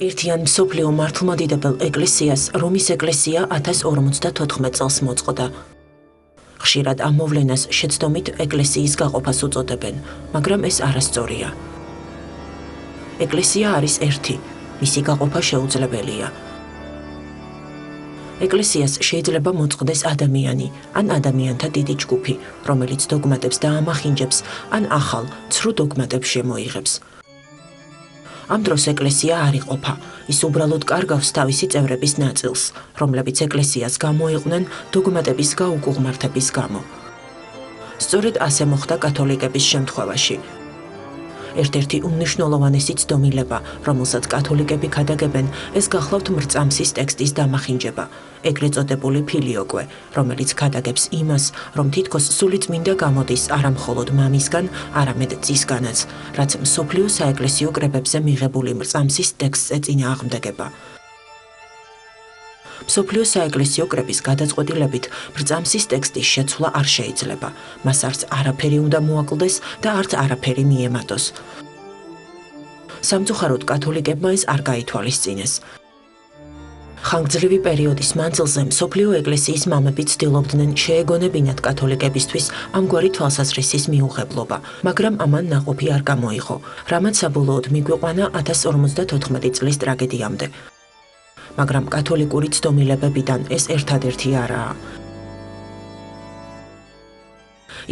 ერთიან მსოფლიო მართლმადიდებელ ეკლესიას რომის ეკლესია 1054 წელს მოწყდა. ხშირად ამ მოვლენას შეცდომით ეკლესიის გაყოფას უწოდებენ, მაგრამ ეს არასწორია. ეკლესია არის ერთი, მისი გაყოფა შეუძლებელია. ეკლესიას შეიძლება მოწყდეს ადამიანი, ან ადამიანთა დიდი ჯგუფი, რომელიც დოგმატებს დაამახინჯებს, ან ახალ, ცრუ დოგმატებს შემოიღებს. ამ დროს ეკლესია არ იყოფა, ის უბრალოდ კარგავს თავისი წევრების ნაწილს, რომლებიც ეკლესიას გამოიყვნენ დოგმატების გაუკუღმართების გამო. სწორედ ასე მოხდა კათოლიკების შემთხვევაში. ერთ-ერთი უმნიშვნელოვანესი ცდომილება, რომელსაც კათოლიკები ქადაგებენ, ეს გახლავთ მრწამსის ტექსტის დამახინჯება, ეგრეთ წოდებული ფილიოკვე, რომელიც ქადაგებს იმას, რომ თითქოს სულიწმინდა გამოდის არა მხოლოდ მამისგან, არამედ ძისგანაც, რაც მსოფლიო საეკლესიო კრებებზე მიღებული მრწამსის ტექსტს ეწინააღმდეგება. მსოფლიო საეკლესიო კრების გადაწყვეტილებით მრწამსის ტექსტის შეცვლა არ შეიძლება, მას არც არაფერი უნდა მოაკლდეს და არც არაფერი მიემატოს. სამწუხაროდ კათოლიკებმა ეს არ გაითვალისწინეს. ხანგრძლივი პერიოდის მანძილზე მსოფლიო ეკლესიის მამები ცდილობდნენ შეეგონებინათ კათოლიკებისთვის ამგვარი თვალსაზრისის მიუღებლობა, მაგრამ ამან ნაყოფი არ გამოიღო, რამაც საბოლოოდ მიგვიყვანა 1054 წლის ტრაგედიამდე. მაგრამ კათოლიკური ცდომილებებიდან ეს ერთადერთი არაა.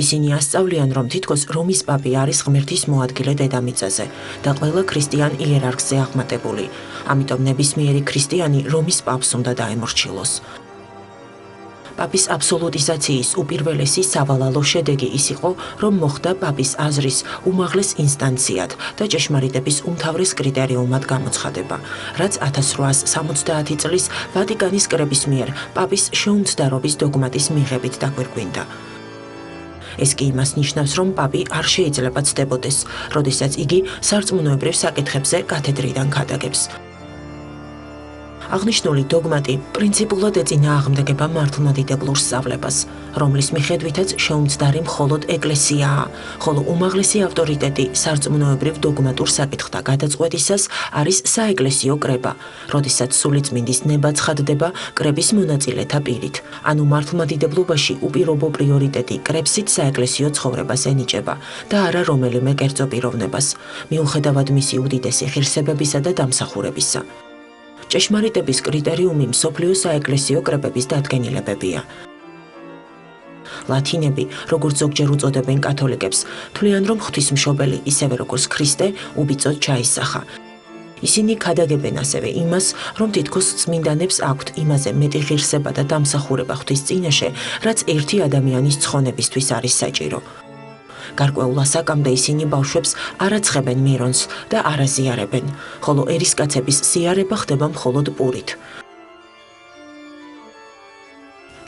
ისინი ასწავლიან, რომ თითქოს რომის პაპი არის ღმერთის მოადგილე დედამიწაზე და ყველა ქრისტიან იერარქზე აღმატებული, ამიტომ ნებისმიერი ქრისტიანი რომის პაპს უნდა დაემორჩილოს. პაპის აბსოლუტიზაციის უპირველესი სავალალო შედეგი ის იყო, რომ მოხდა პაპის აზრის უმაღლეს ინსტანციად და ჭეშმარიტების უმთავრეს კრიტერიუმად გამოცხადება, რაც 1870 წლის ვატიკანის კრების მიერ პაპის შეუმცდარობის დოგმატის მიღებით დაგვირგვინდა. ეს კი იმას ნიშნავს, რომ პაპი არ შეიძლება ცდებოდეს, როდესაც იგი სარწმუნოებრივ საკითხებზე კათედრიდან ქადაგებს. აღნიშნული დოგმატი პრინციპულად ეწინააღმდეგება მართლმადიდებლურ სწავლებას, რომლის მიხედვითაც შეუმცდარი მხოლოდ ეკლესიაა, ხოლო უმაღლესი ავტორიტეტი სარწმუნოებრივ დოგმატურ საკითხთა გადაწყვეტისას არის საეკლესიო კრება, როდესაც სულიწმინდის ნება ცხადდება კრების მონაწილეთა პირით, ანუ მართლმადიდებლობაში უპირობო პრიორიტეტი კრებსით საეკლესიო ცხოვრებას ენიჭება და არა რომელიმე კერძო პიროვნებას, მიუხედავად მისი უდიდესი ღირსებებისა და დამსახურებისა. ჭეშმარიტების კრიტერიუმი მსოფლიო საეკლესიო კრებების დადგენილებებია. ლათინები, როგორც ზოგჯერ უწოდებენ კათოლიკებს, თვლიან, რომ ღვთისმშობელი, ისევე როგორც ქრისტე, უბიწოდ ჩაისახა. ისინი ქადაგებენ ასევე იმას, რომ თითქოს წმინდანებს აქვთ იმაზე მეტი ღირსება და დამსახურება ღვთის წინაშე, რაც ერთი ადამიანის ცხონებისთვის არის საჭირო. გარკვეულ ასაკამდე ისინი ბავშვებს არ აცხებენ მირონს და არ აზიარებენ, ხოლო ერისკაცების ზიარება ხდება მხოლოდ პურით.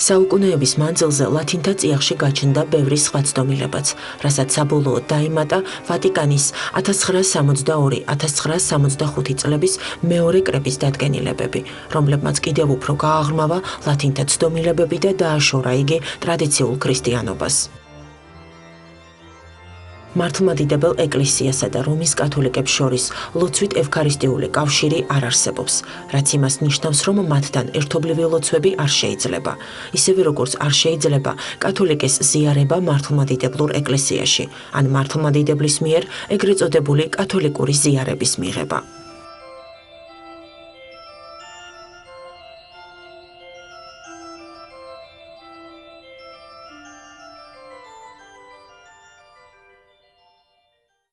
საუკუნეების მანძილზე ლათინთა წიაღში გაჩნდა ბევრი სხვა ცდომილებაც, რასაც საბოლოოდ დაემატა ვატიკანის 1962-1965 წლების მეორე კრების დადგენილებები, რომლებმაც კიდევ უფრო გააღრმავა ლათინთა ცდომილებები და დააშორა იგი ტრადიციულ ქრისტიანობას. მართლმადიდებელ ეკლესიასა და რომის კათოლიკებს შორის ლოცვით ევქარისტიული კავშირი არ არსებობს, რაც იმას ნიშნავს, რომ მათთან ერთობლივი ლოცვები არ შეიძლება, ისევე როგორც არ შეიძლება კათოლიკეს ზიარება მართლმადიდებლურ ეკლესიაში, ან მართლმადიდებლის მიერ ეგრეთ წოდებული კათოლიკური ზიარების მიღება.